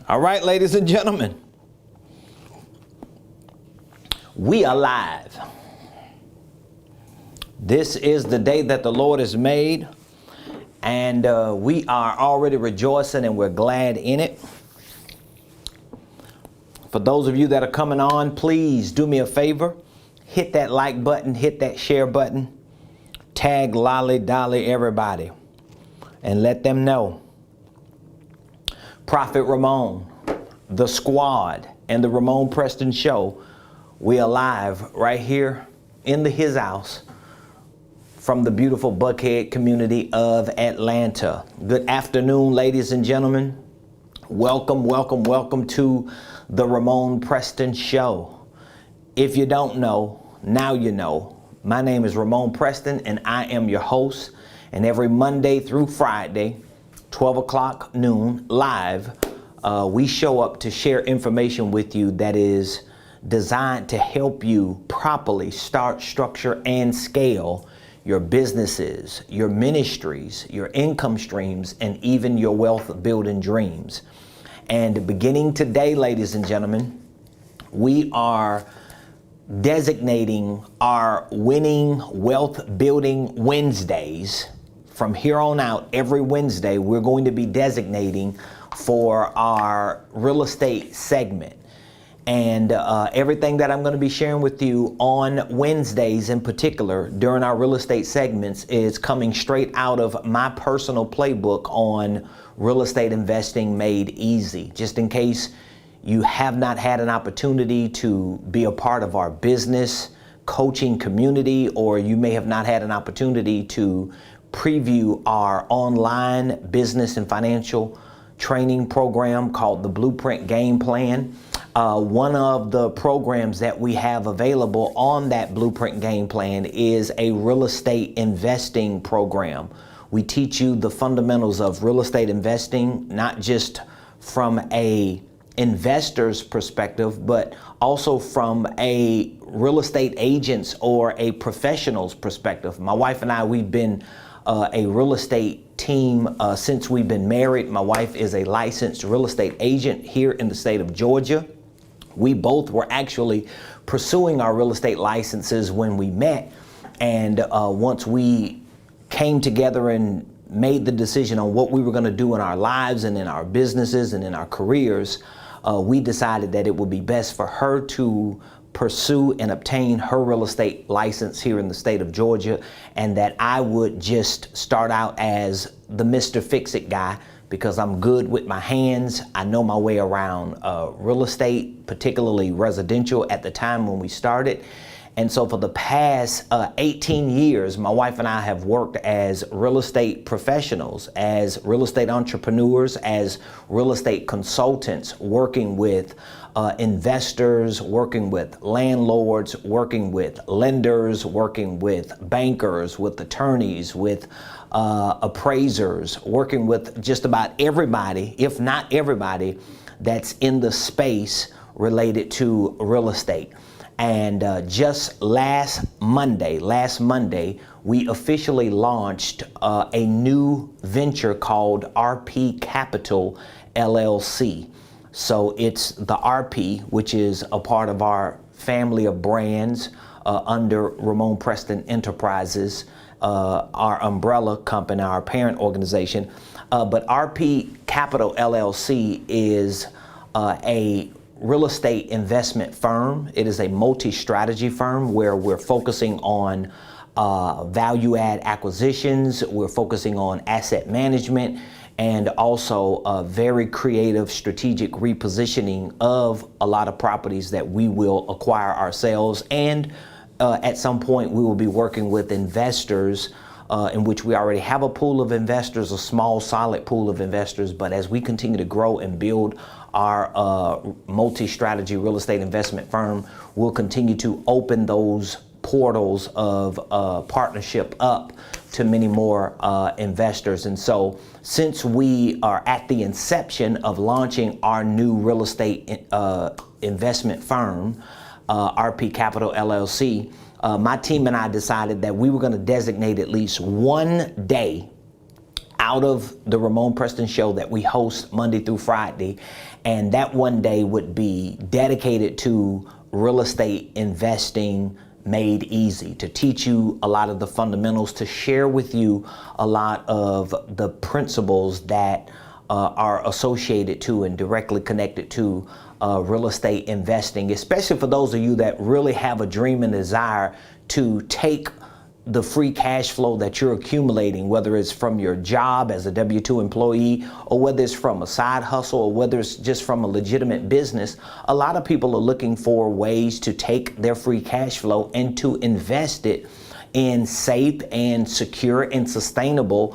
All right, ladies and gentlemen, we are live. This is the day that the Lord has made, and we are already rejoicing and we're glad in it. For those of you that are coming on, please do me a favor. Hit that like button, hit that share button, tag Lolly Dolly everybody, and let them know. Prophet Ramon, the squad, and the Ramon Preston Show, we are live right here in his house from the beautiful Buckhead community of Atlanta. Good afternoon, ladies and gentlemen. Welcome, welcome, welcome to the Ramon Preston Show. If you don't know, now you know. My name is Ramon Preston, and I am your host. And every Monday through Friday, 12 o'clock noon, live, we show up to share information with you that is designed to help you properly start, structure, and scale your businesses, your ministries, your income streams, and even your wealth building dreams. And beginning today, ladies and gentlemen, we are designating our Winning Wealth Building Wednesdays. From here on out, every Wednesday, we're going to be designating for our real estate segment. And everything that I'm going to be sharing with you on Wednesdays in particular during our real estate segments is coming straight out of my personal playbook on real estate investing made easy. Just in case you have not had an opportunity to be a part of our business coaching community, or you may have not had an opportunity to preview our online business and financial training program called the Blueprint Game Plan. One of the programs that we have available on that Blueprint Game Plan is a real estate investing program. We teach you the fundamentals of real estate investing, not just from a investor's perspective, but also from a real estate agent's or a professional's perspective. My wife and I, we've been a real estate team since we've been married. My wife is a licensed real estate agent here in the state of Georgia. We both were actually pursuing our real estate licenses when we met. And once we came together and made the decision on what we were going to do in our lives and in our businesses and in our careers, we decided that it would be best for her to pursue and obtain her real estate license here in the state of Georgia, and that I would just start out as the Mr. Fix-It guy, because I'm good with my hands. I know my way around real estate, particularly residential at the time when we started. And so for the past 18 years, my wife and I have worked as real estate professionals, as real estate entrepreneurs, as real estate consultants, working with investors, working with landlords, working with lenders, working with bankers, with attorneys, with appraisers, working with just about everybody, if not everybody, that's in the space related to real estate. And just last Monday, we officially launched a new venture called RP Capital LLC. So it's the RP, which is a part of our family of brands under Ramon Preston Enterprises, our umbrella company, our parent organization. But RP Capital LLC is a real estate investment firm. It is a multi-strategy firm where we're focusing on value add acquisitions. We're focusing on asset management, and also a very creative strategic repositioning of a lot of properties that we will acquire ourselves. And at some point we will be working with investors in which we already have a pool of investors, a small solid pool of investors. But as we continue to grow and build our multi-strategy real estate investment firm, we'll continue to open those portals of partnership up to many more investors. And so since we are at the inception of launching our new real estate investment firm, RP Capital LLC, my team and I decided that we were going to designate at least one day out of the Ramon Preston Show that we host Monday through Friday. And that one day would be dedicated to real estate investing made easy, to teach you a lot of the fundamentals, to share with you a lot of the principles that are associated to and directly connected to real estate investing, especially for those of you that really have a dream and desire to take the free cash flow that you're accumulating, whether it's from your job as a W-2 employee, or whether it's from a side hustle, or whether it's just from a legitimate business. A lot of people are looking for ways to take their free cash flow and to invest it in safe and secure and sustainable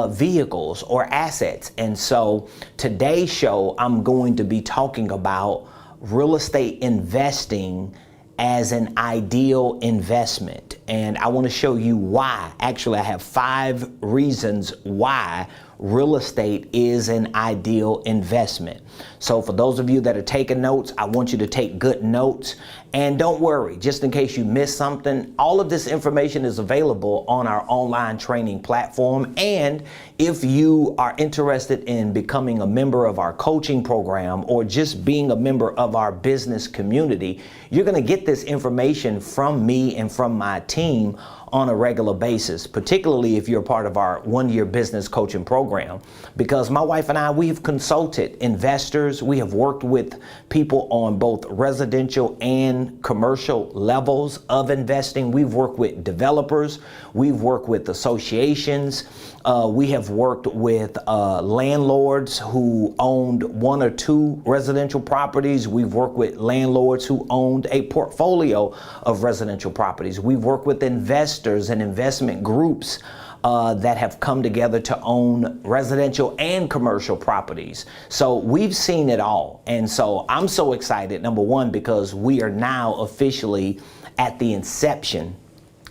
vehicles or assets. And so today's show, I'm going to be talking about real estate investing as an ideal investment. And I want to show you why. Actually, I have 5 reasons why real estate is an ideal investment. So for those of you that are taking notes, I want you to take good notes. And don't worry, just in case you missed something, all of this information is available on our online training platform. And if you are interested in becoming a member of our coaching program or just being a member of our business community, you're going to get this information from me and from my team on a regular basis, particularly if you're part of our 1-year business coaching program. Because my wife and I, we've consulted investors. We have worked with people on both residential and commercial levels of investing. We've worked with developers. We've worked with associations. We have worked with landlords who owned 1 or 2 residential properties. We've worked with landlords who owned a portfolio of residential properties. We've worked with investors and investment groups that have come together to own residential and commercial properties. So we've seen it all. And so I'm so excited, number one, because we are now officially at the inception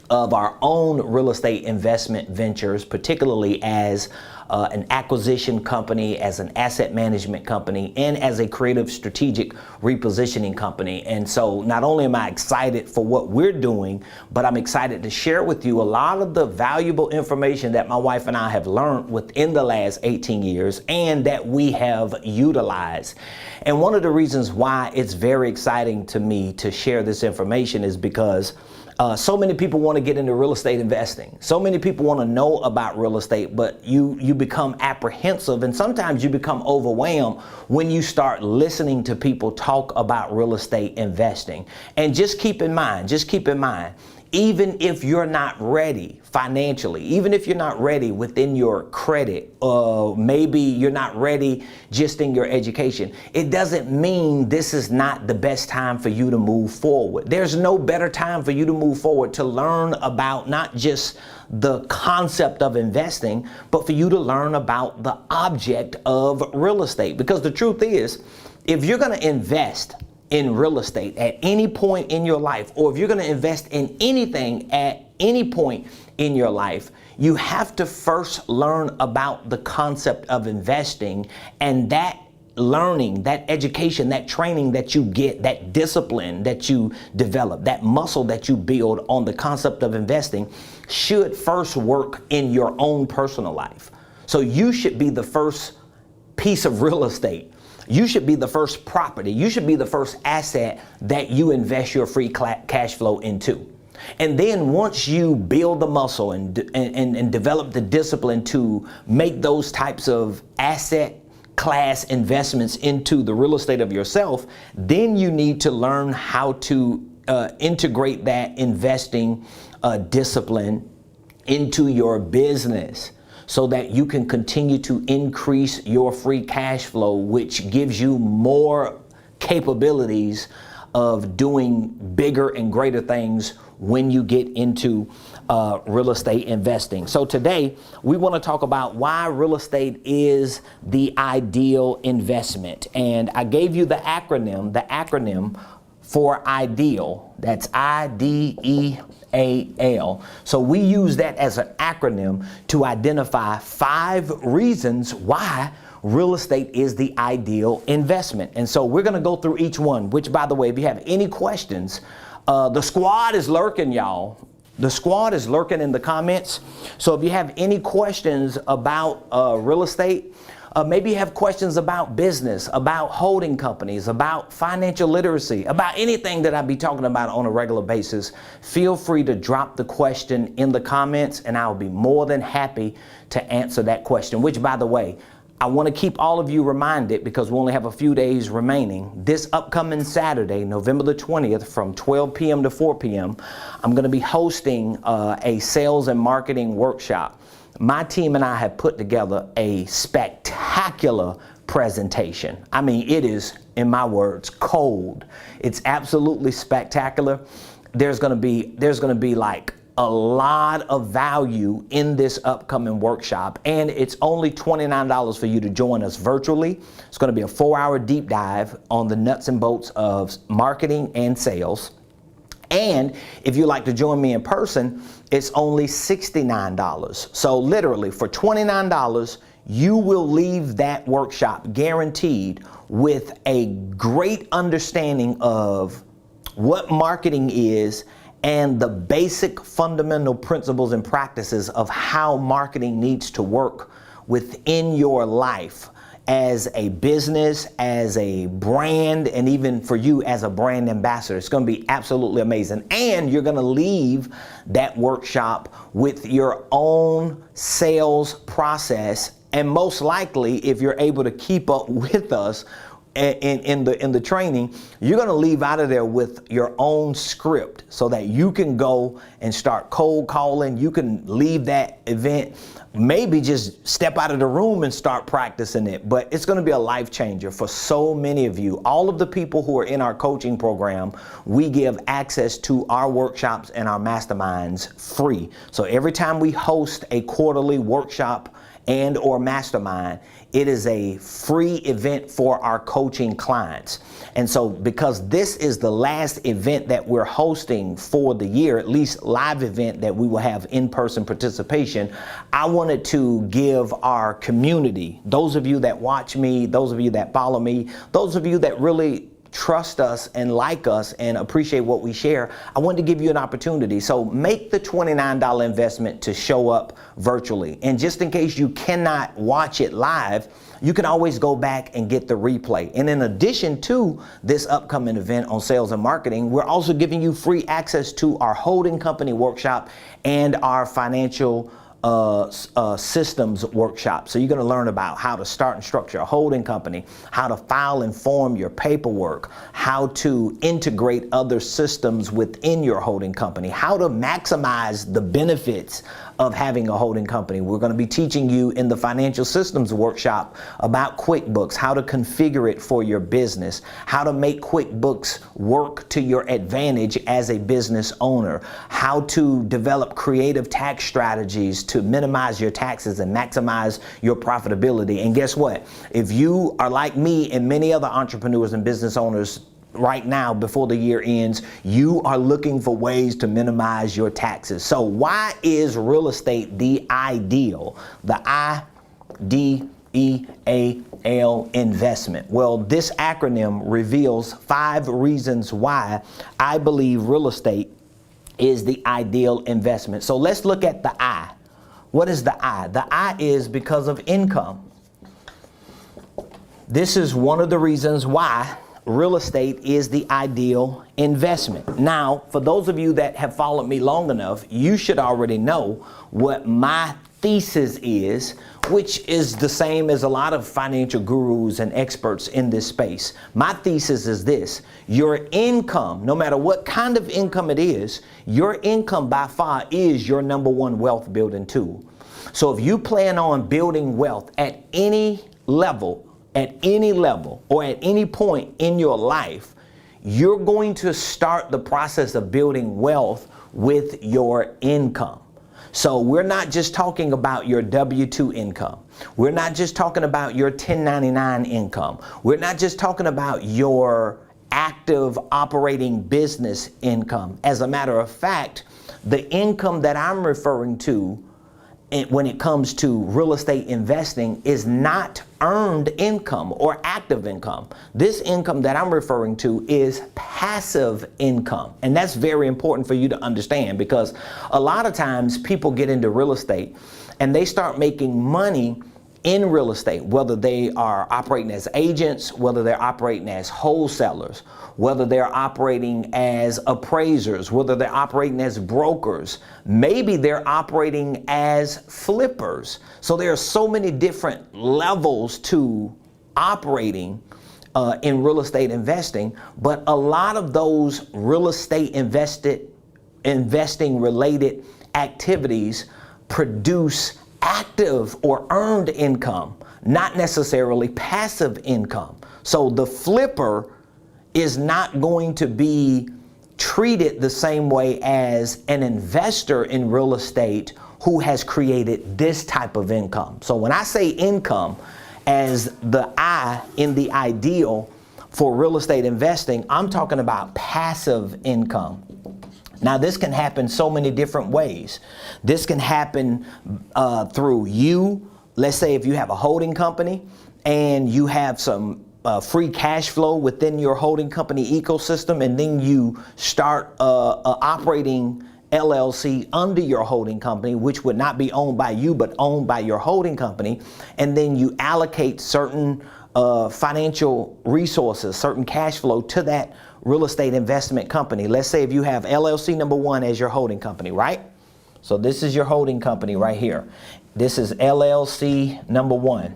of our own real estate investment ventures, particularly as an acquisition company, as an asset management company, and as a creative strategic repositioning company. And so not only am I excited for what we're doing, but I'm excited to share with you a lot of the valuable information that my wife and I have learned within the last 18 years and that we have utilized. And one of the reasons why it's very exciting to me to share this information is because so many people want to get into real estate investing. So many people want to know about real estate, but you become apprehensive and sometimes you become overwhelmed when you start listening to people talk about real estate investing. And just keep in mind, even if you're not ready financially, even if you're not ready within your credit, maybe you're not ready just in your education, it doesn't mean this is not the best time for you to move forward. There's no better time for you to move forward to learn about not just the concept of investing, but for you to learn about the object of real estate. Because the truth is, if you're going to invest in real estate at any point in your life, or if you're going to invest in anything at any point in your life, you have to first learn about the concept of investing. And that learning, that education, that training that you get, that discipline that you develop, that muscle that you build on the concept of investing should first work in your own personal life. So you should be the first piece of real estate. You should be the first property. You should be the first asset that you invest your free cash flow into. And then once you build the muscle and develop the discipline to make those types of asset class investments into the real estate of yourself, then you need to learn how to integrate that investing discipline into your business, so that you can continue to increase your free cash flow, which gives you more capabilities of doing bigger and greater things when you get into real estate investing. So today we want to talk about why real estate is the ideal investment. And I gave you the acronym for ideal. That's IDEAL. So we use that as an acronym to identify 5 reasons why real estate is the ideal investment. And so we're going to go through each one, which, by the way, if you have any questions, the squad is lurking, y'all. The squad is lurking in the comments. So if you have any questions about real estate, maybe you have questions about business, about holding companies, about financial literacy, about anything that I'd be talking about on a regular basis, feel free to drop the question in the comments and I'll be more than happy to answer that question, which, by the way, I want to keep all of you reminded, because we only have a few days remaining. This upcoming Saturday, November the 20th, from 12 p.m. to 4 p.m., I'm going to be hosting a sales and marketing workshop. My team and I have put together a spectacular presentation. I mean, it is, in my words, cold. It's absolutely spectacular. There's going to be like a lot of value in this upcoming workshop, and it's only $29 for you to join us virtually. It's going to be a 4-hour deep dive on the nuts and bolts of marketing and sales. And if you'd like to join me in person, it's only $69. So literally for $29, you will leave that workshop guaranteed with a great understanding of what marketing is and the basic fundamental principles and practices of how marketing needs to work within your life as a business, as a brand, and even for you as a brand ambassador. It's going to be absolutely amazing. And you're going to leave that workshop with your own sales process. And most likely, if you're able to keep up with us in the training, you're going to leave out of there with your own script so that you can go and start cold calling. You can leave that event, maybe just step out of the room and start practicing it. But it's going to be a life changer for so many of you. All of the people who are in our coaching program, we give access to our workshops and our masterminds free. So every time we host a quarterly workshop and or mastermind, it is a free event for our coaching clients. And so because this is the last event that we're hosting for the year, at least live event that we will have in-person participation, I wanted to give our community, those of you that watch me, those of you that follow me, those of you that really trust us and like us and appreciate what we share, I wanted to give you an opportunity. So make the $29 investment to show up virtually. And just in case you cannot watch it live, you can always go back and get the replay. And in addition to this upcoming event on sales and marketing, we're also giving you free access to our holding company workshop and our financial systems workshop. So you're going to learn about how to start and structure a holding company, how to file and form your paperwork, how to integrate other systems within your holding company, how to maximize the benefits of having a holding company. We're going to be teaching you in the financial systems workshop about QuickBooks, how to configure it for your business, how to make QuickBooks work to your advantage as a business owner, how to develop creative tax strategies to minimize your taxes and maximize your profitability. And guess what? If you are like me and many other entrepreneurs and business owners right now, before the year ends, you are looking for ways to minimize your taxes. So why is real estate the ideal? The IDEAL investment. Well, this acronym reveals 5 reasons why I believe real estate is the ideal investment. So let's look at the I. What is the I? The I is because of income. This is one of the reasons why real estate is the ideal investment. Now, for those of you that have followed me long enough, you should already know what my thesis is, which is the same as a lot of financial gurus and experts in this space. My thesis is this: your income, no matter what kind of income it is, your income by far is your number one wealth building tool. So if you plan on building wealth at any level, or at any point in your life, you're going to start the process of building wealth with your income. So we're not just talking about your W-2 income. We're not just talking about your 1099 income. We're not just talking about your active operating business income. As a matter of fact, the income that I'm referring to when it comes to real estate investing is not earned income or active income. This income that I'm referring to is passive income. And that's very important for you to understand, because a lot of times people get into real estate and they start making money in real estate, whether they are operating as agents, whether they're operating as wholesalers, whether they're operating as appraisers, whether they're operating as brokers, maybe they're operating as flippers. So there are so many different levels to operating in real estate investing, but a lot of those real estate investing related activities produce active or earned income, not necessarily passive income. So the flipper is not going to be treated the same way as an investor in real estate who has created this type of income. So when I say income as the I in the ideal for real estate investing, I'm talking about passive income. Now, this can happen so many different ways. This can happen through you. Let's say if you have a holding company and you have some free cash flow within your holding company ecosystem, and then you start operating LLC under your holding company, which would not be owned by you, but owned by your holding company. And then you allocate certain financial resources, certain cash flow to that real estate investment company. Let's say if you have LLC number 1 as your holding company, right? So this is your holding company right here. This is LLC number 1.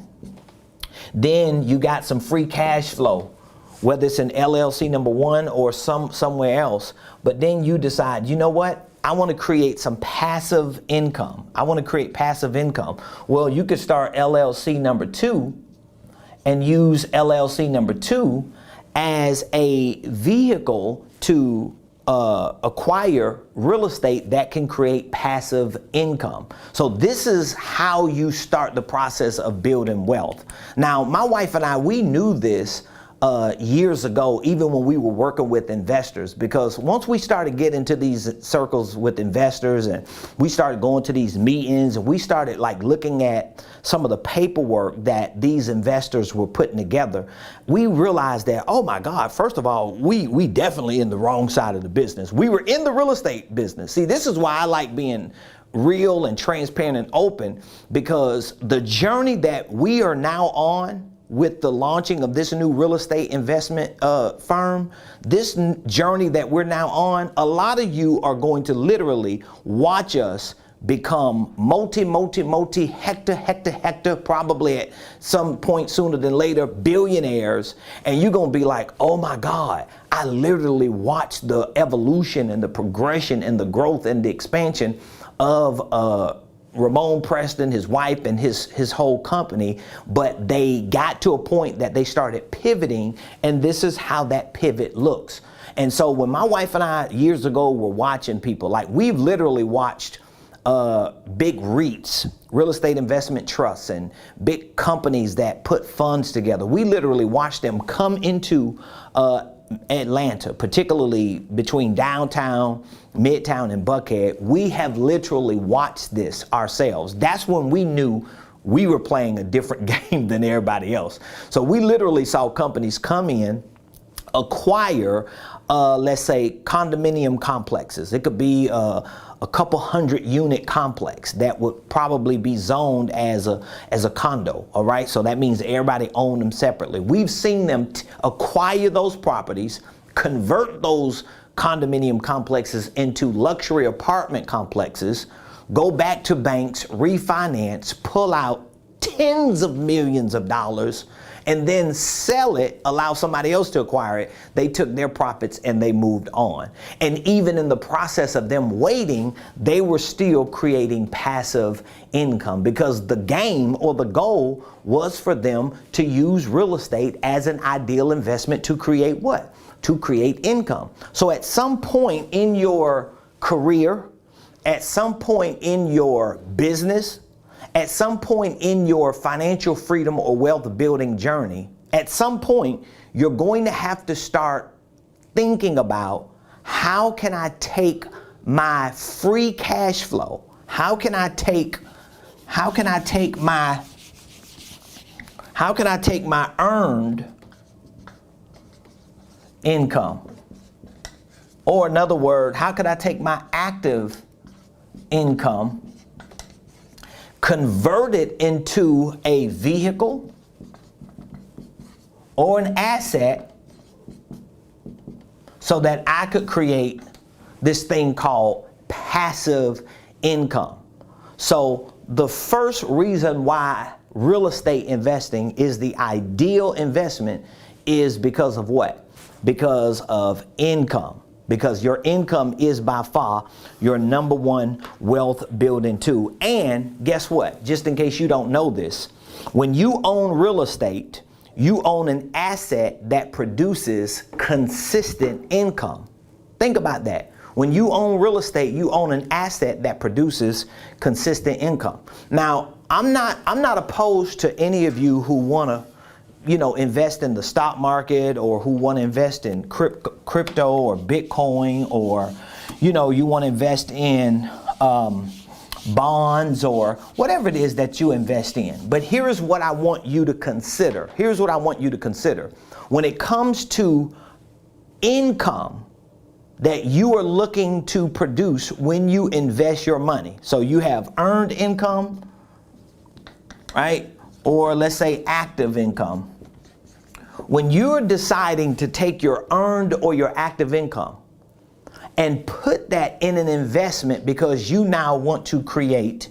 Then you got some free cash flow, whether it's in LLC number 1 or somewhere else. But then you decide, you know what? I want to create some passive income. I want to create passive income. Well, you could start LLC number 2 and use LLC number 2 as a vehicle to acquire real estate that can create passive income. So this is how you start the process of building wealth. Now, my wife and I, we knew this years ago, even when we were working with investors, because once we started getting into these circles with investors and we started going to these meetings and we started like looking at some of the paperwork that these investors were putting together, we realized that, oh my God, first of all, we definitely in the wrong side of the business. We were in the real estate business. See, this is why I like being real and transparent and open, because the journey that we are now on with the launching of this new real estate investment firm, this journey that we're now on, a lot of you are going to literally watch us become multi, hector, probably at some point sooner than later, billionaires. And you're going to be like, oh my God, I literally watched the evolution and the progression and the growth and the expansion of Ramon Preston, his wife, and his whole company, but they got to a point that they started pivoting, and this is how that pivot looks. And so when my wife and I years ago were watching people, like we've literally watched big REITs, real estate investment trusts, and big companies that put funds together. We literally watched them come into Atlanta, particularly between downtown, midtown, and Buckhead. We have literally watched this ourselves. That's when we knew we were playing a different game than everybody else. So we literally saw companies come in, acquire, let's say, condominium complexes. It could be a couple 100-unit complex that would probably be zoned as a condo, all right? So that means everybody owned them separately. We've seen them acquire those properties, convert those condominium complexes into luxury apartment complexes, go back to banks, refinance, pull out tens of millions of dollars, and then sell it, allow somebody else to acquire it. They took their profits and they moved on. And even in the process of them waiting, they were still creating passive income, because the game or the goal was for them to use real estate as an ideal investment to create what? To create income. So at some point in your career, at some point in your business, at some point in your financial freedom or wealth building journey, at some point, you're going to have to start thinking about, how can I take my free cash flow? How can I take how can I take my earned income? Or in other words, how could I take my active income, convert it into a vehicle or an asset so that I could create this thing called passive income? So the first reason why real estate investing is the ideal investment is because of what? Because of income. Because your income is by far your number one wealth building tool. And guess what? Just in case you don't know this, when you own real estate, you own an asset that produces consistent income. Think about that. When you own real estate, you own an asset that produces consistent income. Now, I'm not opposed to any of you who want to, invest in the stock market, or who want to invest in crypto or Bitcoin, or, you want to invest in bonds or whatever it is that you invest in. But here's what I want you to consider. When it comes to income that you are looking to produce when you invest your money. So you have earned income, right? Or let's say active income. When you're deciding to take your earned or your active income and put that in an investment because you now want to create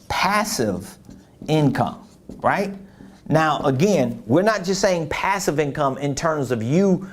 passive income, right? Now, again, we're not just saying passive income in terms of you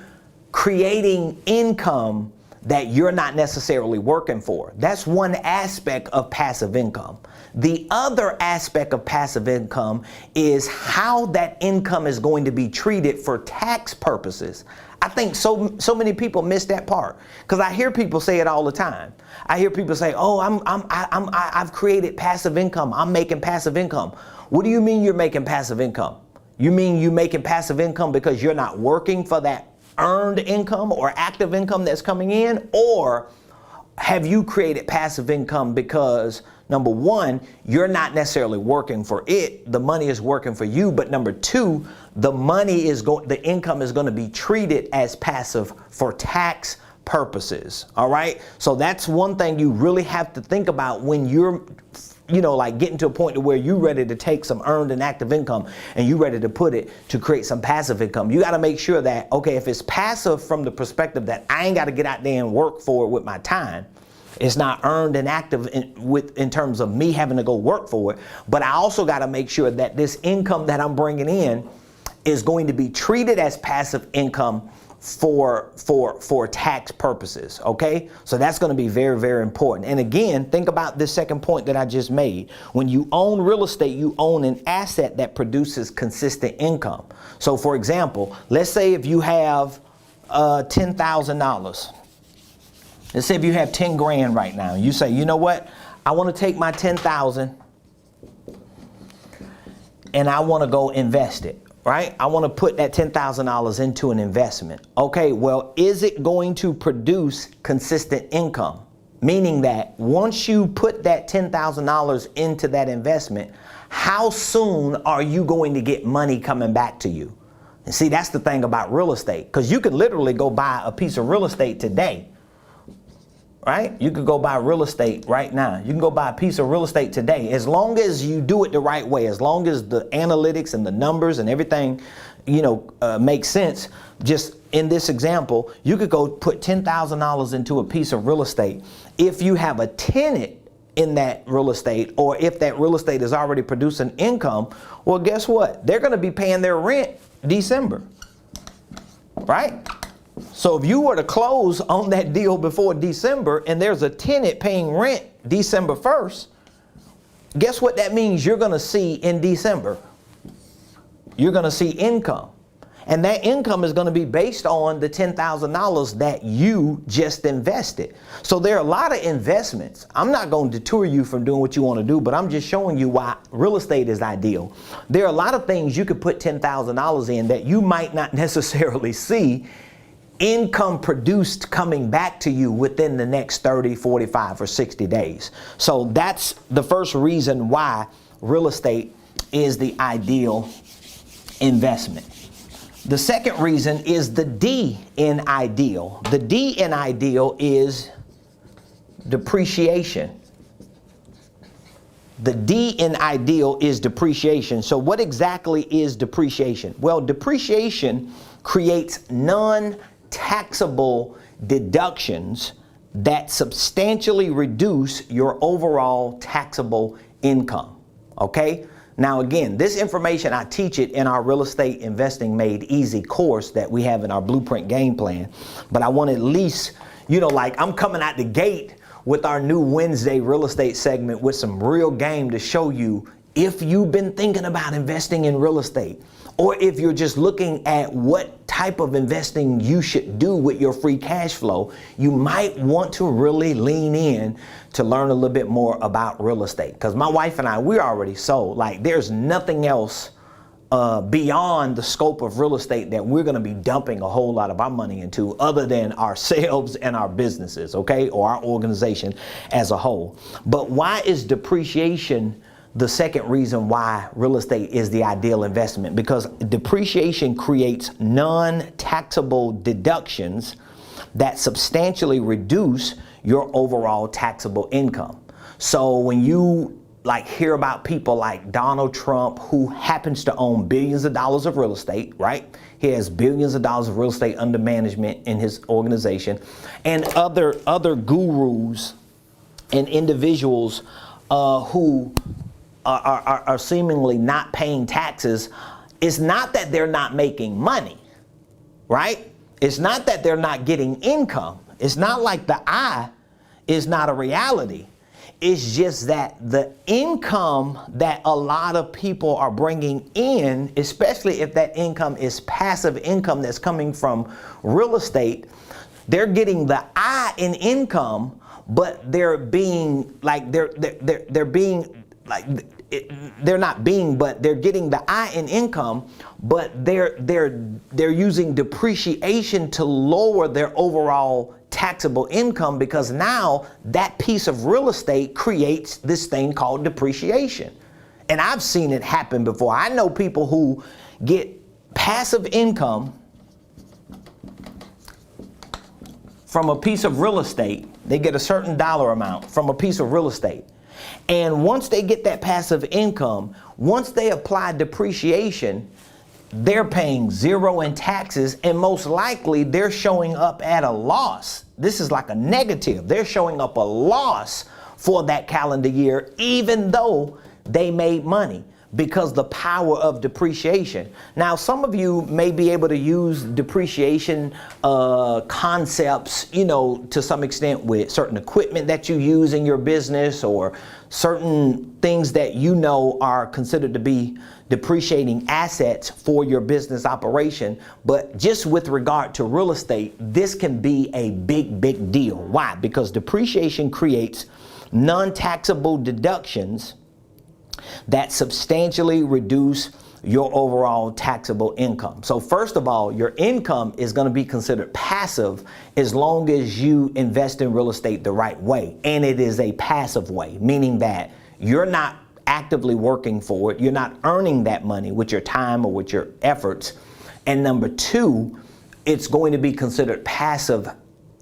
creating income that you're not necessarily working for. That's one aspect of passive income. The other aspect of passive income is how that income is going to be treated for tax purposes. I think so many people miss that part, because I hear people say it all the time. I hear people say, "Oh, I've created passive income. I'm making passive income." What do you mean you're making passive income? You mean you're making passive income because you're not working for that earned income or active income that's coming in? Or have you created passive income because, number one, you're not necessarily working for it, the money is working for you, but number two, the income is going to be treated as passive for tax purposes. All right? So that's one thing you really have to think about when you're getting to a point to where you're ready to take some earned and active income and you're ready to put it to create some passive income. You got to make sure that, okay, if it's passive from the perspective that I ain't got to get out there and work for it with my time, it's not earned and active in terms of me having to go work for it, but I also got to make sure that this income that I'm bringing in is going to be treated as passive income for tax purposes. Okay, so that's going to be very, very important. And again, think about this second point that I just made. When you own real estate, you own an asset that produces consistent income. So for example, let's say if you have $10,000. Let's say if you have 10 grand right now, you say, you know what, I want to take my 10,000 and I want to go invest it. Right? I want to put that $10,000 into an investment. Okay, well, is it going to produce consistent income? Meaning that once you put that $10,000 into that investment, how soon are you going to get money coming back to you? And see, that's the thing about real estate, because you could literally go buy a piece of real estate today. Right? You could go buy real estate right now. You can go buy a piece of real estate today. As long as you do it the right way, as long as the analytics and the numbers and everything, makes sense. Just in this example, you could go put $10,000 into a piece of real estate. If you have a tenant in that real estate, or if that real estate is already producing income, well, guess what? They're going to be paying their rent December. Right? So if you were to close on that deal before December and there's a tenant paying rent December 1st, guess what that means you're going to see in December? You're going to see income. And that income is going to be based on the $10,000 that you just invested. So there are a lot of investments. I'm not going to deter you from doing what you want to do, but I'm just showing you why real estate is ideal. There are a lot of things you could put $10,000 in that you might not necessarily see income produced coming back to you within the next 30, 45, or 60 days. So that's the first reason why real estate is the ideal investment. The second reason is the D in ideal. The D in ideal is depreciation. The D in ideal is depreciation. So what exactly is depreciation? Well, depreciation creates non-taxable deductions that substantially reduce your overall taxable income. Okay? Now again, this information, I teach it in our Real Estate Investing Made Easy course that we have in our Blueprint Game Plan. But I want to at least, like I'm coming out the gate with our new Wednesday real estate segment with some real game to show you if you've been thinking about investing in real estate, or if you're just looking at what type of investing you should do with your free cash flow, you might want to really lean in to learn a little bit more about real estate. Because my wife and I, we're already sold. Like there's nothing else beyond the scope of real estate that we're going to be dumping a whole lot of our money into other than ourselves and our businesses, okay, or our organization as a whole. But why is depreciation the second reason why real estate is the ideal investment? Because depreciation creates non-taxable deductions that substantially reduce your overall taxable income. So when you hear about people like Donald Trump, who happens to own billions of dollars of real estate, right? He has billions of dollars of real estate under management in his organization, and other gurus and individuals who are seemingly not paying taxes. It's not that they're not making money, right? It's not that they're not getting income. It's not like the I is not a reality. It's just that the income that a lot of people are bringing in, especially if that income is passive income that's coming from real estate, they're getting the I in income, but they're not being, but they're getting the I in income, but they're using depreciation to lower their overall taxable income, because now that piece of real estate creates this thing called depreciation. And I've seen it happen before. I know people who get passive income from a piece of real estate. They get a certain dollar amount from a piece of real estate. And once they get that passive income, once they apply depreciation, they're paying zero in taxes, and most likely they're showing up at a loss. This is like a negative. They're showing up a loss for that calendar year, even though they made money, because the power of depreciation. Now, some of you may be able to use depreciation concepts, to some extent with certain equipment that you use in your business, or certain things that are considered to be depreciating assets for your business operation. But just with regard to real estate, this can be a big deal. Why? Because depreciation creates non-taxable deductions that substantially reduce your overall taxable income. So first of all, your income is going to be considered passive as long as you invest in real estate the right way. And it is a passive way, meaning that you're not actively working for it. You're not earning that money with your time or with your efforts. And number two, it's going to be considered passive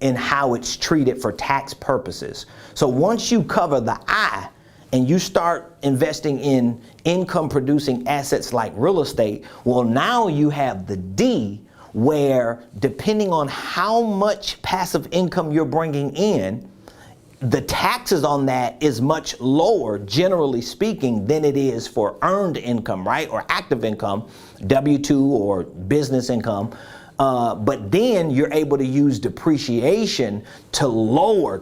in how it's treated for tax purposes. So once you cover the I and you start investing in income producing assets like real estate, well, now you have the D, where depending on how much passive income you're bringing in, the taxes on that is much lower, generally speaking, than it is for earned income, right? Or active income, W-2 or business income. But then you're able to use depreciation to lower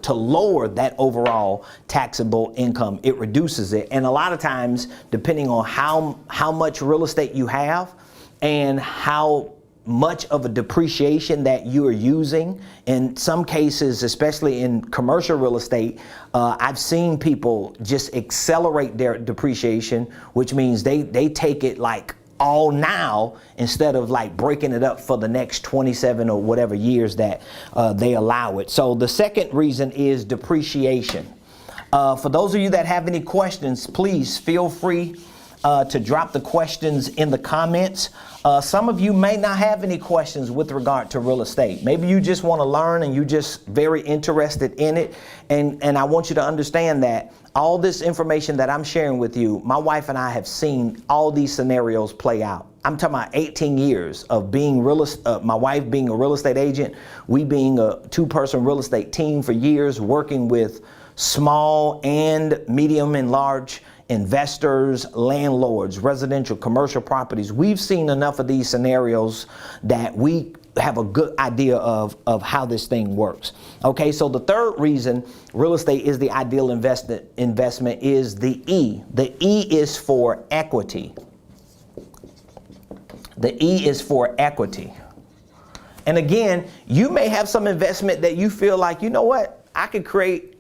that overall taxable income. It reduces it. And a lot of times, depending on how much real estate you have and how much of a depreciation that you are using, in some cases, especially in commercial real estate, I've seen people just accelerate their depreciation, which means they take it like all now instead of like breaking it up for the next 27 or whatever years that they allow it. So the second reason is depreciation. For those of you that have any questions, please feel free to drop the questions in the comments. Some of you may not have any questions with regard to real estate. Maybe you just want to learn and you're just very interested in it. And I want you to understand that all this information that I'm sharing with you, my wife and I have seen all these scenarios play out. I'm talking about 18 years of being my wife being a real estate agent, we being a two-person real estate team for years, working with small and medium and large investors, landlords, residential, commercial properties. We've seen enough of these scenarios that we have a good idea of how this thing works. Okay, so the third reason real estate is the ideal investment is the E. The E is for equity. The E is for equity. And again, you may have some investment that you feel like, you know what, I could create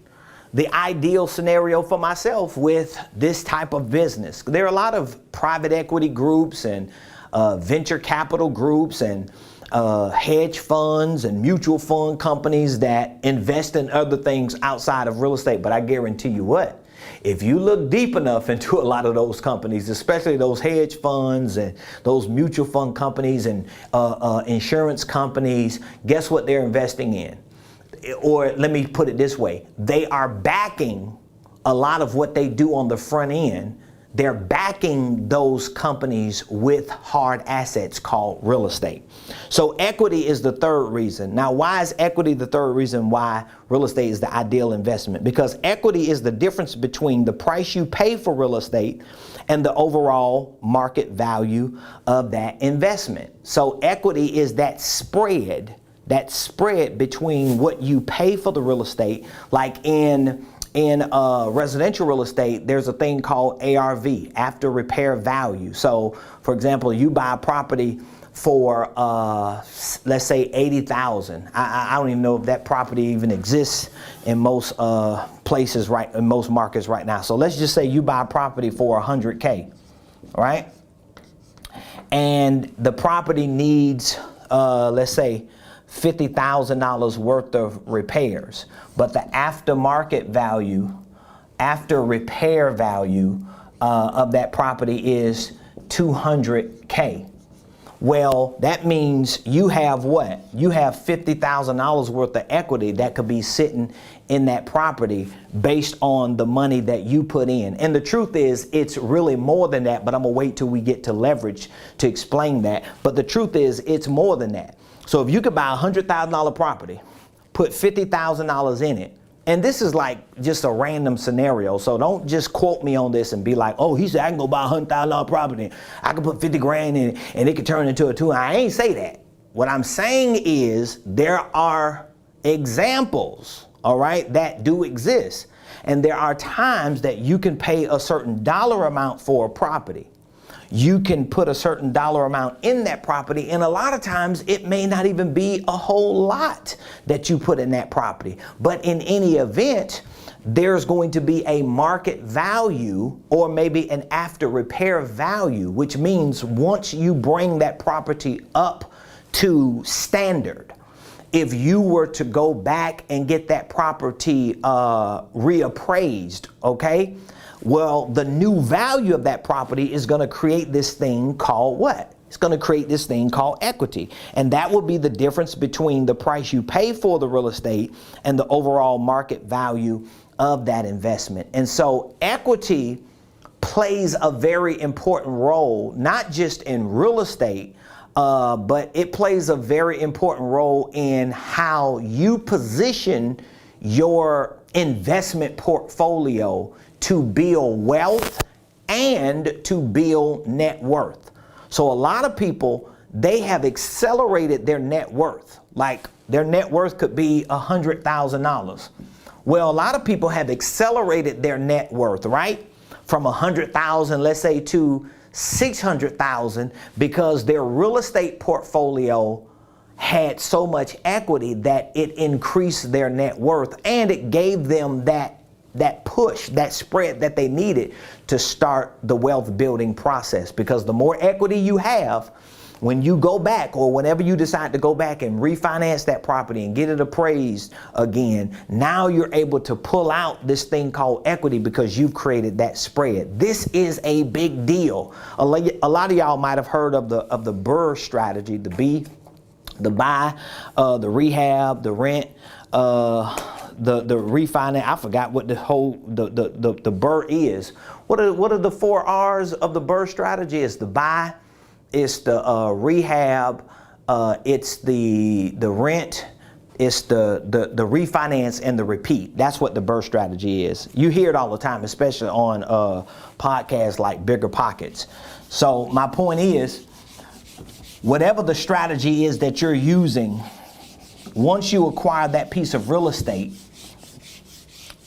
the ideal scenario for myself with this type of business. There are a lot of private equity groups and venture capital groups and hedge funds and mutual fund companies that invest in other things outside of real estate. But I guarantee you what, if you look deep enough into a lot of those companies, especially those hedge funds and those mutual fund companies and insurance companies, guess what they're investing in? Or let me put it this way, they are backing a lot of what they do on the front end. They're backing those companies with hard assets called real estate. So equity is the third reason. Now, why is equity the third reason why real estate is the ideal investment? Because equity is the difference between the price you pay for real estate and the overall market value of that investment. So equity is that spread between what you pay for the real estate. Like in residential real estate, there's a thing called ARV, after repair value. So for example, you buy a property for let's say $80,000. I don't even know if that property even exists in most places, right, in most markets right now. So let's just say you buy a property for $100K, right? And the property needs let's say $50,000 worth of repairs, but the aftermarket value, after repair value of that property is $200K. Well, that means you have what? You have $50,000 worth of equity that could be sitting in that property based on the money that you put in. And the truth is, it's really more than that, but I'm gonna wait till we get to leverage to explain that. But the truth is, it's more than that. So if you could buy a $100,000 property, put $50,000 in it, and this is like just a random scenario, so don't just quote me on this and be like, oh, he said I can go buy a $100,000 property, I can put 50 grand in it, and it could turn into a two. I ain't say that. What I'm saying is there are examples, all right, that do exist. And there are times that you can pay a certain dollar amount for a property. You can put a certain dollar amount in that property, and a lot of times it may not even be a whole lot that you put in that property. But in any event, there's going to be a market value or maybe an after repair value, which means once you bring that property up to standard, if you were to go back and get that property reappraised, okay? Well, the new value of that property is going to create this thing called what? It's going to create this thing called equity. And that will be the difference between the price you pay for the real estate and the overall market value of that investment. And so equity plays a very important role, not just in real estate, but it plays a very important role in how you position your investment portfolio to build wealth and to build net worth. So a lot of people, they have accelerated their net worth. Like their net worth could be $100,000. Well, a lot of people have accelerated their net worth, right? From 100,000, let's say, to 600,000 because their real estate portfolio had so much equity that it increased their net worth and it gave them that that push, that spread that they needed to start the wealth building process. Because the more equity you have, when you go back, or whenever you decide to go back and refinance that property and get it appraised again, now you're able to pull out this thing called equity because you've created that spread. This is a big deal. A lot of y'all might have heard of the BRRRR strategy, the buy, the rehab, the rent, the refinance. I forgot what the whole the BRRRR is. What are the 4 R's of the BRRRR strategy? It's the buy, it's the rehab, it's the rent, it's the refinance, and the repeat. That's what the BRRRR strategy is. You hear it all the time, especially on podcasts like Bigger Pockets. So my point is, whatever the strategy is that you're using, once you acquire that piece of real estate,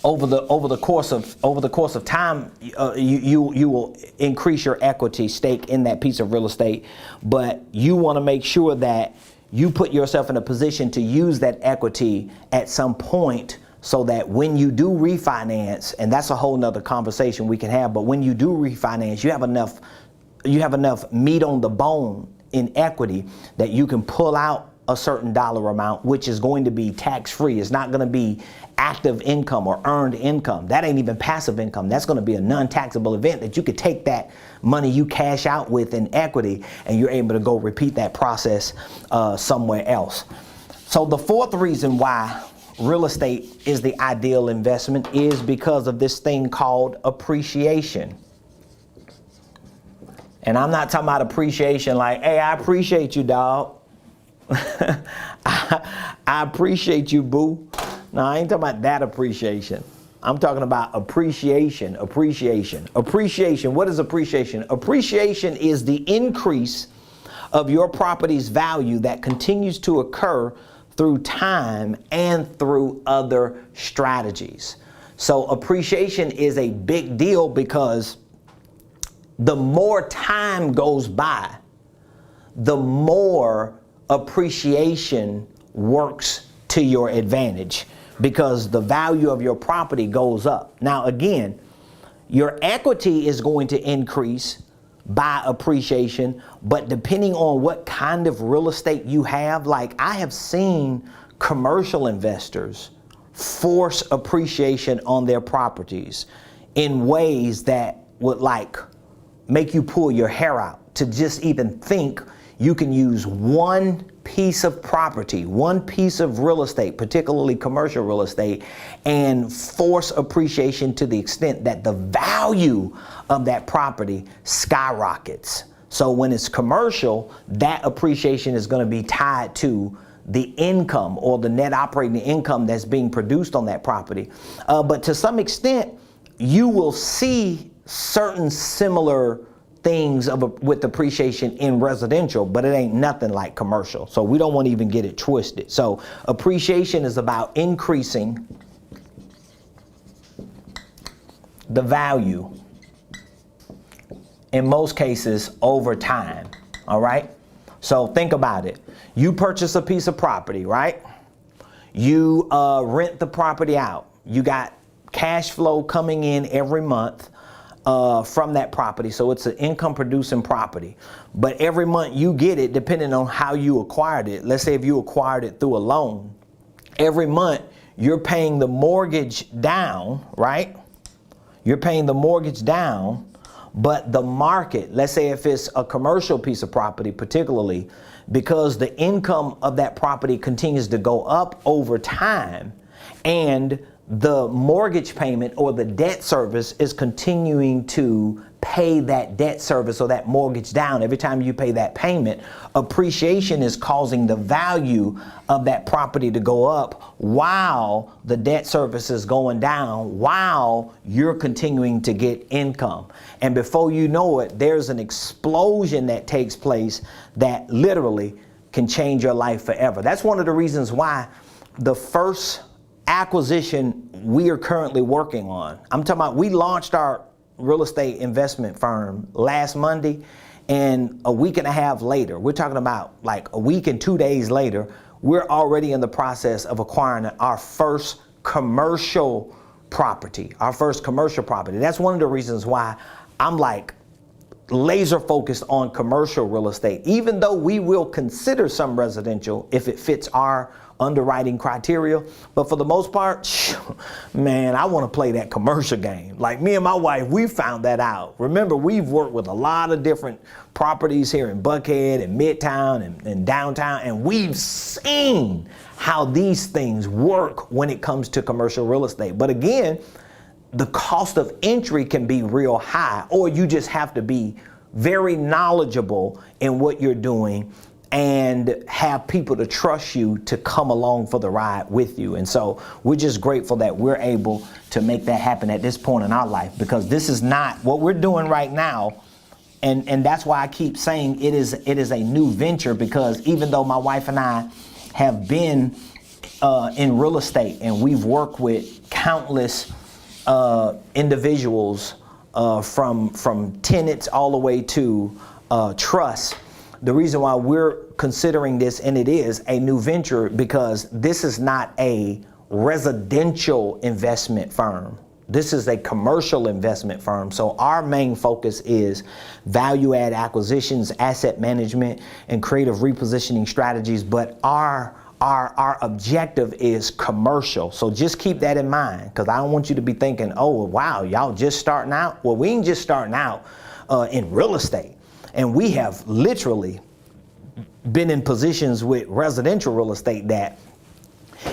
over the course of time, you will increase your equity stake in that piece of real estate. But you want to make sure that you put yourself in a position to use that equity at some point, so that when you do refinance, and that's a whole nother conversation we can have, but when you do refinance, you have enough meat on the bone in equity that you can pull out a certain dollar amount, which is going to be tax-free. It's not going to be active income or earned income. That ain't even passive income. That's going to be a non-taxable event that you could take that money you cash out with in equity, and you're able to go repeat that process somewhere else. So the 4th reason why real estate is the ideal investment is because of this thing called appreciation. And I'm not talking about appreciation like, hey, I appreciate you, dog. I appreciate you, boo. No, I ain't talking about that appreciation. I'm talking about appreciation. Appreciation. What is appreciation? Appreciation is the increase of your property's value that continues to occur through time and through other strategies. So appreciation is a big deal because the more time goes by, the more appreciation works to your advantage, because the value of your property goes up. Now, again, your equity is going to increase by appreciation, but depending on what kind of real estate you have, like I have seen commercial investors force appreciation on their properties in ways that would like make you pull your hair out to just even think you can use one piece of property, one piece of real estate, particularly commercial real estate, and force appreciation to the extent that the value of that property skyrockets. So when it's commercial, that appreciation is going to be tied to the income or the net operating income that's being produced on that property. But to some extent, you will see certain similar things with appreciation in residential, but it ain't nothing like commercial. So we don't want to even get it twisted. So appreciation is about increasing the value, in most cases, over time. All right. So think about it. You purchase a piece of property, right? You rent the property out. You got cash flow coming in every month from that property. So it's an income producing property. But every month you get it depending on how you acquired it. Let's say if you acquired it through a loan, every month you're paying the mortgage down, right? You're paying the mortgage down, but the market, let's say if it's a commercial piece of property particularly, because the income of that property continues to go up over time, and the mortgage payment or the debt service is continuing to pay that debt service or that mortgage down. Every time you pay that payment, appreciation is causing the value of that property to go up while the debt service is going down, while you're continuing to get income. And before you know it, there's an explosion that takes place that literally can change your life forever. That's one of the reasons why the first acquisition we are currently working on, I'm talking about, we launched our real estate investment firm last Monday, and a week and a half later, we're talking about like a week and 2 days later, we're already in the process of acquiring our first commercial property, our first commercial property. That's one of the reasons why I'm like laser focused on commercial real estate, even though we will consider some residential if it fits our underwriting criteria. But for the most part, man, I want to play that commercial game. Like me and my wife, we found that out. Remember, we've worked with a lot of different properties here in Buckhead and Midtown and downtown, and we've seen how these things work when it comes to commercial real estate. But again, the cost of entry can be real high, or you just have to be very knowledgeable in what you're doing and have people to trust you to come along for the ride with you. And so we're just grateful that we're able to make that happen at this point in our life, because this is not what we're doing right now. And that's why I keep saying it is a new venture, because even though my wife and I have been in real estate and we've worked with countless individuals, from tenants all the way to trusts. The reason why we're considering this, and it is a new venture, because this is not a residential investment firm. This is a commercial investment firm. So our main focus is value add acquisitions, asset management, and creative repositioning strategies. But our objective is commercial. So just keep that in mind, because I don't want you to be thinking, oh, wow, y'all just starting out. Well, we ain't just starting out in real estate. And we have literally been in positions with residential real estate that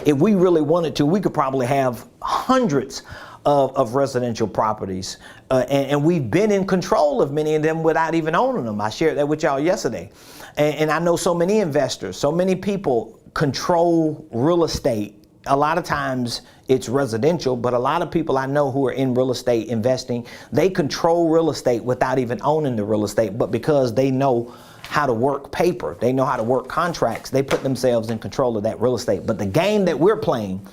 if we really wanted to, we could probably have hundreds of residential properties. And we've been in control of many of them without even owning them. I shared that with y'all yesterday. And I know so many investors, so many people control real estate. A lot of times it's residential, but a lot of people I know who are in real estate investing, they control real estate without even owning the real estate. But because they know how to work paper, they know how to work contracts, they put themselves in control of that real estate. But the game that we're playing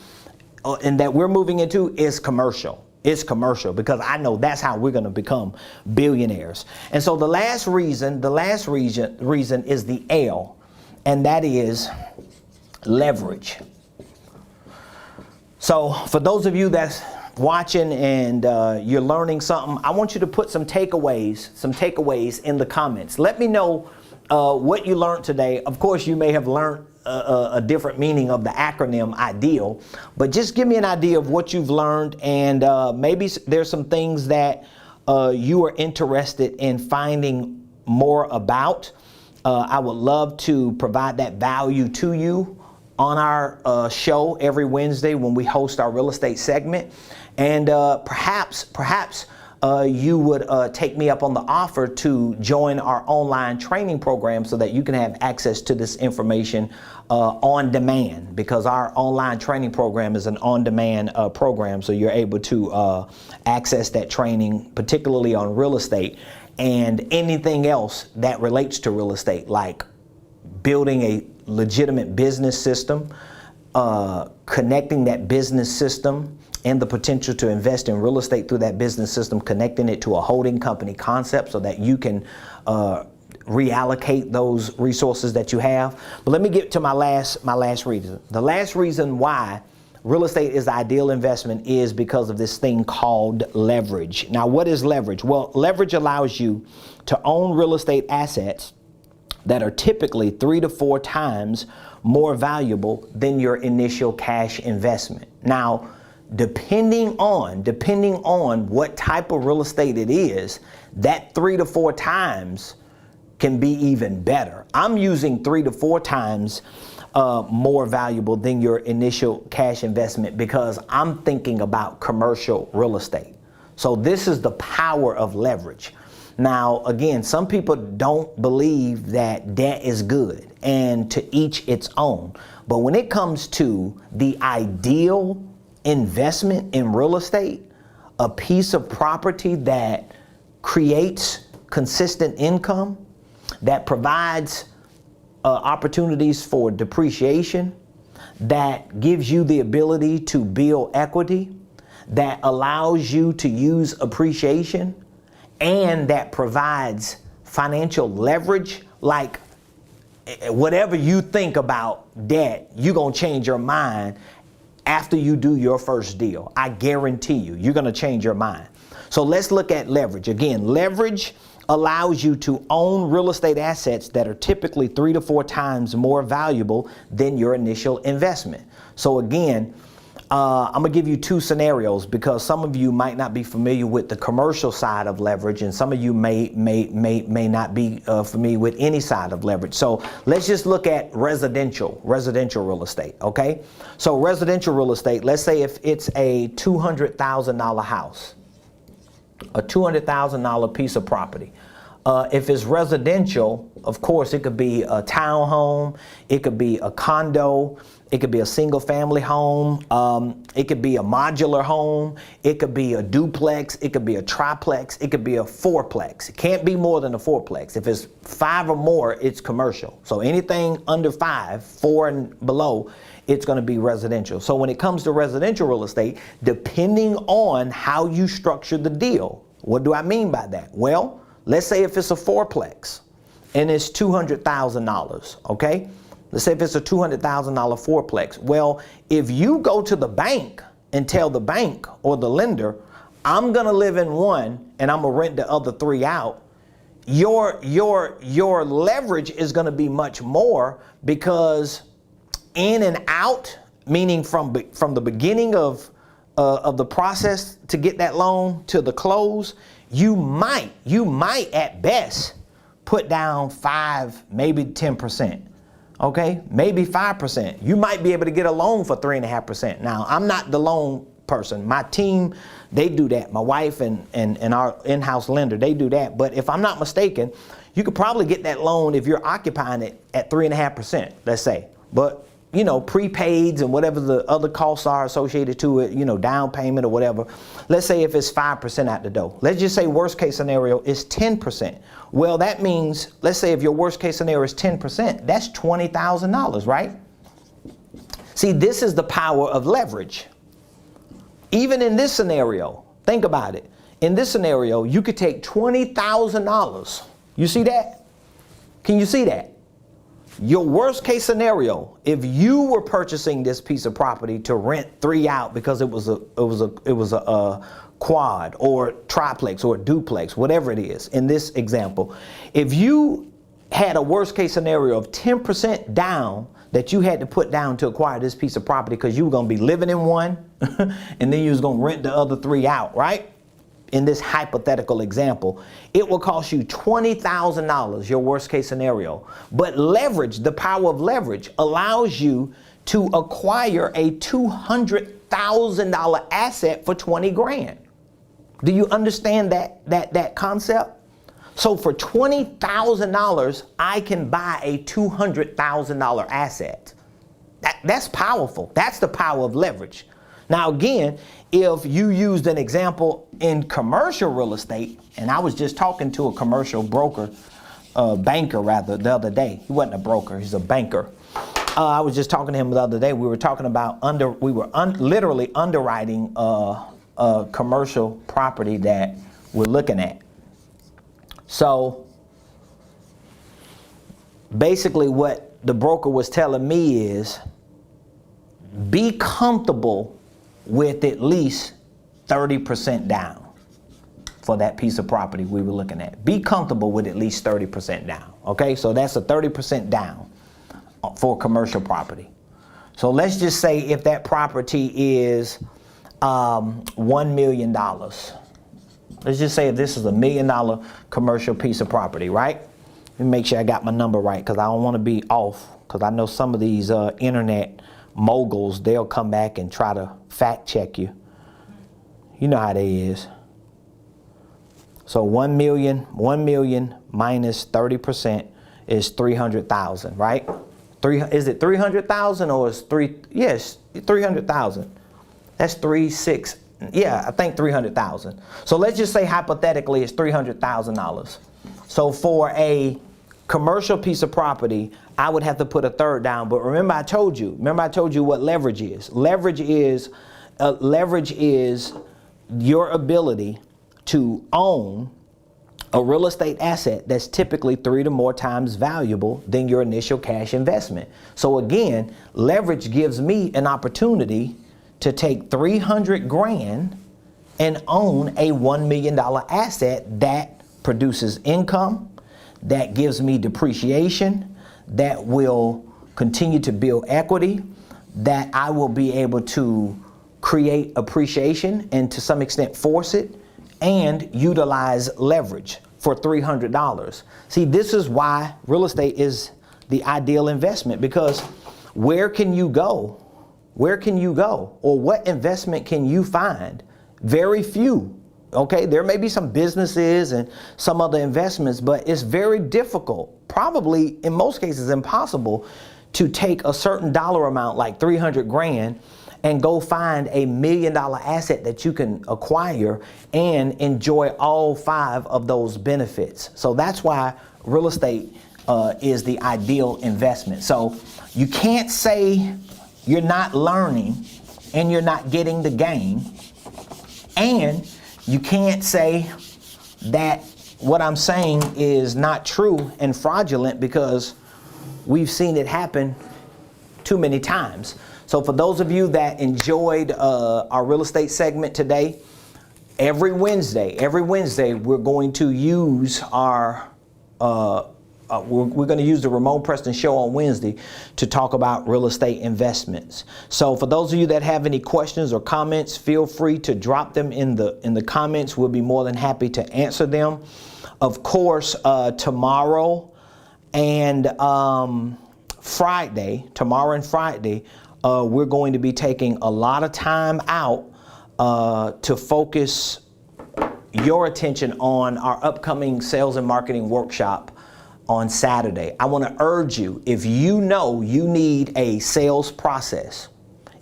and that we're moving into is commercial. It's commercial, because I know that's how we're going to become billionaires. And so the last reason is the L, and that is leverage. So for those of you that's watching and you're learning something, I want you to put some takeaways in the comments. Let me know what you learned today. Of course, you may have learned a different meaning of the acronym IDEAL, but just give me an idea of what you've learned, and maybe there's some things that you are interested in finding more about. I would love to provide that value to you on our show every Wednesday when we host our real estate segment. And perhaps you would take me up on the offer to join our online training program so that you can have access to this information on demand, because our online training program is an on-demand program. So you're able to access that training, particularly on real estate and anything else that relates to real estate, like building a legitimate business system, connecting that business system and the potential to invest in real estate through that business system, connecting it to a holding company concept so that you can reallocate those resources that you have. But let me get to my last reason. The last reason why real estate is the ideal investment is because of this thing called leverage. Now, what is leverage? Well, leverage allows you to own real estate assets that are typically 3 to 4 times more valuable than your initial cash investment. Now, depending on what type of real estate it is, that 3 to 4 times can be even better. I'm using 3 to 4 times more valuable than your initial cash investment because I'm thinking about commercial real estate. So this is the power of leverage. Now, again, some people don't believe that debt is good, and to each its own. But when it comes to the ideal investment in real estate, a piece of property that creates consistent income, that provides opportunities for depreciation, that gives you the ability to build equity, that allows you to use appreciation, and that provides financial leverage. Like, whatever you think about debt, you're going to change your mind after you do your first deal. I guarantee you're going to change your mind. So let's look at leverage. Again, leverage allows you to own real estate assets that are typically 3 to 4 times more valuable than your initial investment. So again, I'm gonna give you 2 scenarios because some of you might not be familiar with the commercial side of leverage, and some of you may not be familiar with any side of leverage. So let's just look at residential real estate. Okay, so residential real estate. Let's say if it's a $200,000 house, a $200,000 piece of property. If it's residential, of course, it could be a townhome, it could be a condo, it could be a single family home, it could be a modular home, it could be a duplex, it could be a triplex, it could be a fourplex. It can't be more than a fourplex. If it's 5 or more, it's commercial. So anything under 5, 4 and below, it's going to be residential. So when it comes to residential real estate, depending on how you structure the deal, what do I mean by that? Well, let's say if it's a fourplex and it's $200,000, okay? Let's say if it's a $200,000 fourplex. Well, if you go to the bank and tell the bank or the lender, I'm going to live in one and I'm going to rent the other 3 out, your leverage is going to be much more, because in and out, meaning from the beginning of the process to get that loan to the close, you might at best put down 5, maybe 10%. Okay, maybe 5%. You might be able to get a loan for 3.5%. Now, I'm not the loan person. My team, they do that. My wife and our in-house lender, they do that. But if I'm not mistaken, you could probably get that loan if you're occupying it at 3.5%, let's say. But you know, prepaids and whatever the other costs are associated to it, you know, down payment or whatever. Let's say if it's 5% out the door. Let's just say worst case scenario is 10%. Well, that means, let's say if your worst case scenario is 10%, that's $20,000, right? See, this is the power of leverage. Even in this scenario, think about it. In this scenario, you could take $20,000. You see that? Can you see that? Your worst case scenario, if you were purchasing this piece of property to rent 3 out because it was a quad or triplex or duplex, whatever it is, in this example, if you had a worst case scenario of 10% down that you had to put down to acquire this piece of property because you were going to be living in one and then you was going to rent the other 3 out, right? In this hypothetical example, it will cost you $20,000, your worst case scenario. But leverage, the power of leverage, allows you to acquire a $200,000 asset for 20 grand. Do you understand that concept? So for $20,000, I can buy a $200,000 asset. That's powerful. That's the power of leverage. Now, again, if you used an example in commercial real estate, and I was just talking to a commercial broker, banker rather, the other day. He wasn't a broker, he's a banker. I was just talking to him the other day. We were talking about literally underwriting a commercial property that we're looking at. So basically what the broker was telling me is, be comfortable with at least 30% down for that piece of property we were looking at. Be comfortable with at least 30% down. Okay, so that's a 30% down for commercial property. So let's just say if that property is $1 million. Let's just say if this is $1 million commercial piece of property, right? Let me make sure I got my number right, because I don't want to be off, because I know some of these internet moguls, they'll come back and try to fact check you. You know how they is. So 1 million minus 30% is 300,000, right? Is it 300,000 or is 3? Yes, 300,000. That's 3.6. Yeah, I think 300,000. So let's just say hypothetically it's $300,000. So for a commercial piece of property, I would have to put a third down. But remember I told you what leverage is. Leverage is your ability to own a real estate asset that's typically 3 to more times valuable than your initial cash investment. So again, leverage gives me an opportunity to take 300 grand and own a $1 million asset that produces income, that gives me depreciation, that will continue to build equity, that I will be able to create appreciation and to some extent force it, and utilize leverage for $300. See, this is why real estate is the ideal investment, because where can you go? Where can you go? Or what investment can you find? Very few. Okay, there may be some businesses and some other investments, but it's very difficult, probably in most cases impossible, to take a certain dollar amount like 300 grand and go find a $1 million asset that you can acquire and enjoy all 5 of those benefits. So that's why real estate is the ideal investment. So you can't say you're not learning and you're not getting the game, and you can't say that what I'm saying is not true and fraudulent, because we've seen it happen too many times. So for those of you that enjoyed our real estate segment today, every Wednesday we're going to use our we're going to use the Ramon Preston Show on Wednesday to talk about real estate investments. So for those of you that have any questions or comments, feel free to drop them in the comments. We'll be more than happy to answer them. Of course, tomorrow and Friday, we're going to be taking a lot of time out to focus your attention on our upcoming sales and marketing workshop on Saturday. I want to urge you, if you know you need a sales process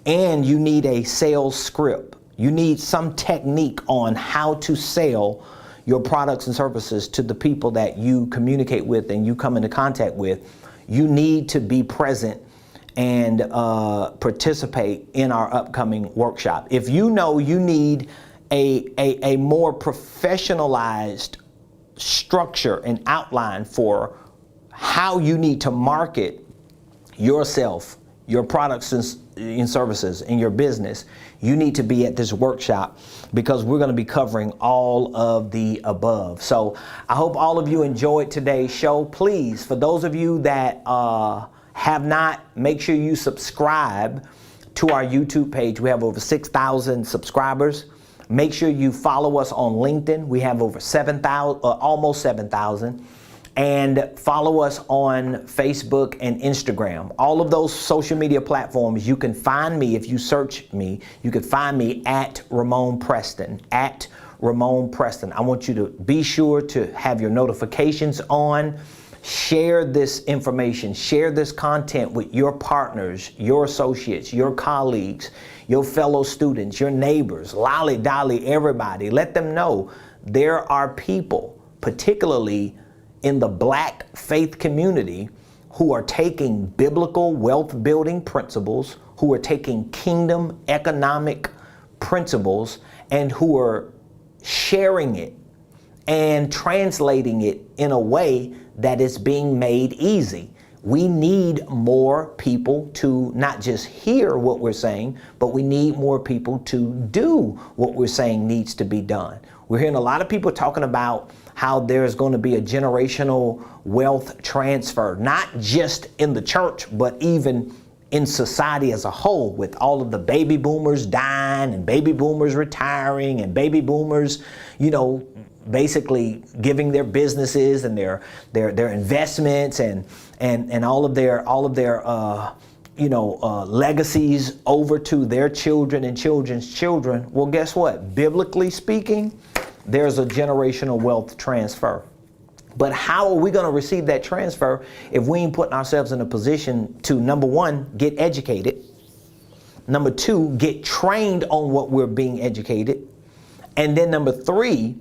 and you need a sales script, you need some technique on how to sell your products and services to the people that you communicate with and you come into contact with, you need to be present and participate in our upcoming workshop. If you know you need a more professionalized structure and outline for how you need to market yourself, your products and services in your business, you need to be at this workshop, because we're going to be covering all of the above. So I hope all of you enjoyed today's show. Please, for those of you that have not, make sure you subscribe to our YouTube page. We have over 6,000 subscribers. Make sure you follow us on LinkedIn. We have over 7,000, almost 7,000. And follow us on Facebook and Instagram. All of those social media platforms, you can find me. If you search me, you can find me at Ramon Preston, at Ramon Preston. I want you to be sure to have your notifications on. Share this information, share this content with your partners, your associates, your colleagues, your fellow students, your neighbors, lolly dolly, everybody. Let them know there are people, particularly in the Black faith community, who are taking biblical wealth building principles, who are taking kingdom economic principles, and who are sharing it and translating it in a way that is being made easy. We need more people to not just hear what we're saying, but we need more people to do what we're saying needs to be done. We're hearing a lot of people talking about how there's going to be a generational wealth transfer, not just in the church, but even in society as a whole, with all of the baby boomers dying and baby boomers retiring and baby boomers, basically giving their businesses and their investments and all of their legacies over to their children and children's children. Well, guess what? Biblically speaking, there's a generational wealth transfer. But how are we going to receive that transfer if we ain't putting ourselves in a position to, number one, get educated, number two, get trained on what we're being educated, and then number three,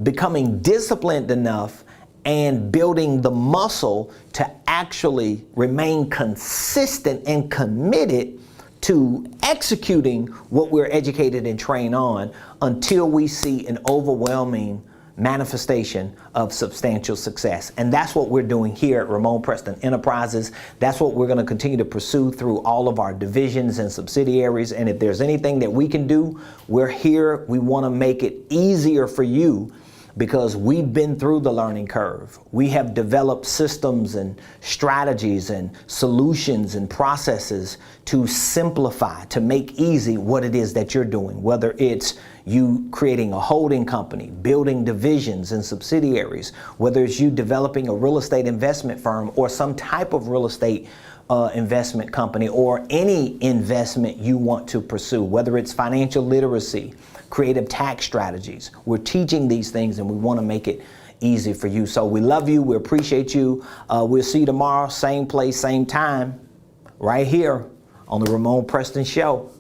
becoming disciplined enough and building the muscle to actually remain consistent and committed to executing what we're educated and trained on until we see an overwhelming manifestation of substantial success. And that's what we're doing here at Ramon Preston Enterprises. That's what we're going to continue to pursue through all of our divisions and subsidiaries. And if there's anything that we can do, we're here. We want to make it easier for you because we've been through the learning curve. We have developed systems and strategies and solutions and processes to simplify, to make easy what it is that you're doing, whether it's you creating a holding company, building divisions and subsidiaries, whether it's you developing a real estate investment firm or some type of real estate investment company, or any investment you want to pursue, whether it's financial literacy, creative tax strategies. We're teaching these things and we want to make it easy for you. So we love you. We appreciate you. We'll see you tomorrow, same place, same time, right here on the Ramon Preston Show.